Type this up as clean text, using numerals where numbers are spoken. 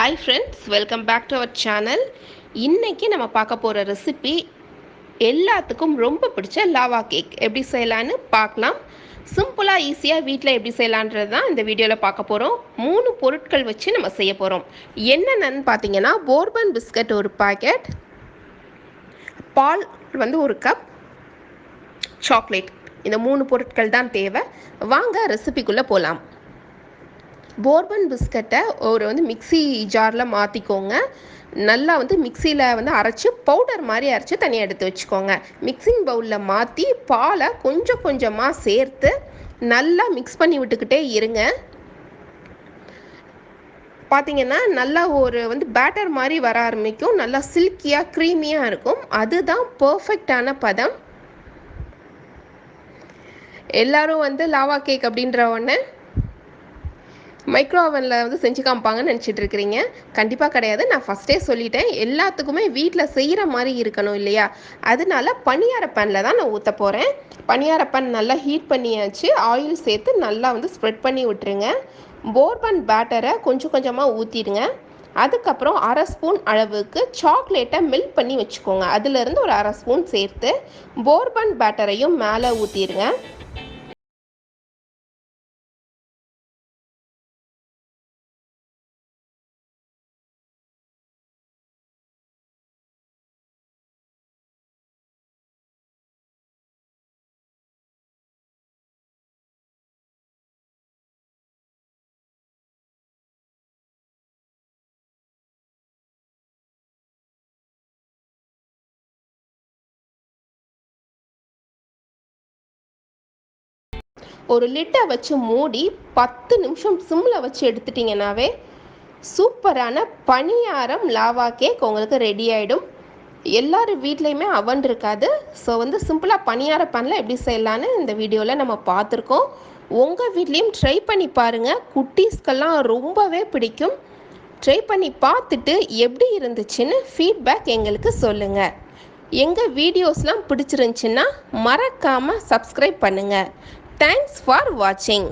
Hi friends, welcome back to our channel. இன்றைக்கி நம்ம பார்க்க போகிற ரெசிபி எல்லாத்துக்கும் ரொம்ப பிடிச்ச லாவா கேக் எப்படி செய்யலான்னு பார்க்கலாம். சிம்பிளாக ஈஸியாக வீட்டில் எப்படி செய்யலான்றது தான் இந்த வீடியோவில் பார்க்க போகிறோம். 3 பொருட்கள் வச்சு நம்ம செய்ய போகிறோம். என்னென்னு பார்த்தீங்கன்னா, போர்பன் பிஸ்கட் ஒரு பாக்கெட், பால் வந்து ஒரு கப், சாக்லேட். இந்த 3 பொருட்கள் தான் தேவை. வாங்க ரெசிபிக்குள்ளே போகலாம். போர்பன் பிஸ்கட்டை ஒரு மிக்ஸி ஜாரில் மாற்றிக்கோங்க. நல்லா மிக்சியில் அரைச்சி பவுடர் மாதிரி அரைச்சி தனியாக எடுத்து வச்சுக்கோங்க. மிக்சிங் பவுலில் மாற்றி பாலை கொஞ்சம் கொஞ்சமாக சேர்த்து நல்லா மிக்ஸ் பண்ணி விட்டுக்கிட்டே இருங்க. பார்த்தீங்கன்னா நல்லா ஒரு பேட்டர் மாதிரி வர ஆரம்பிக்கும். நல்லா சில்கியாக க்ரீமியாக இருக்கும். அதுதான் பர்ஃபெக்டான பதம். எல்லாரும் லாவா கேக் அப்படின்ற ஒன்று மைக்ரோ ஓவனில் செஞ்சு காமிப்பாங்கன்னு நினச்சிட்டு இருக்கிறீங்க. கண்டிப்பாக கிடையாது. நான் ஃபஸ்ட்டே சொல்லிட்டேன், எல்லாத்துக்குமே வீட்டில் செய்கிற மாதிரி இருக்கணும் இல்லையா? அதனால பனியார பேனில் தான் நான் ஊற்ற போகிறேன். பனியார பேன் நல்லா ஹீட் பண்ணியாச்சு. ஆயில் சேர்த்து நல்லா ஸ்ப்ரெட் பண்ணி விட்டுருங்க. போர்பன் பேட்டரை கொஞ்சம் கொஞ்சமாக ஊற்றிடுங்க. அதுக்கப்புறம் 1/2 ஸ்பூன் அளவுக்கு சாக்லேட்டை மெல்ட் பண்ணி வச்சுக்கோங்க. அதுலேருந்து ஒரு 1/2 ஸ்பூன் சேர்த்து போர்பன் பேட்டரையும் மேலே ஊற்றிடுங்க. ஒரு லிட்டை வச்சு மூடி 10 நிமிஷம் சிம்மில் வச்சு எடுத்துட்டிங்கனாவே சூப்பரான பனியாரம் லாவா கேக் உங்களுக்கு ரெடி ஆகிடும். எல்லார் வீட்லேயுமே அவன் இருக்காது. ஸோ சிம்பிளாக பனியார பேனில் எப்படி செய்யலான்னு இந்த வீடியோவில் நம்ம பார்த்துருக்கோம். உங்கள் வீட்லேயும் ட்ரை பண்ணி பாருங்கள். குட்டீஸ்க்கெல்லாம் ரொம்பவே பிடிக்கும். ட்ரை பண்ணி பார்த்துட்டு எப்படி இருந்துச்சுன்னு ஃபீட்பேக் எங்களுக்கு சொல்லுங்கள். எங்கள் வீடியோஸ்லாம் பிடிச்சிருந்துச்சின்னா மறக்காமல் சப்ஸ்கிரைப் பண்ணுங்கள். Thanks for watching.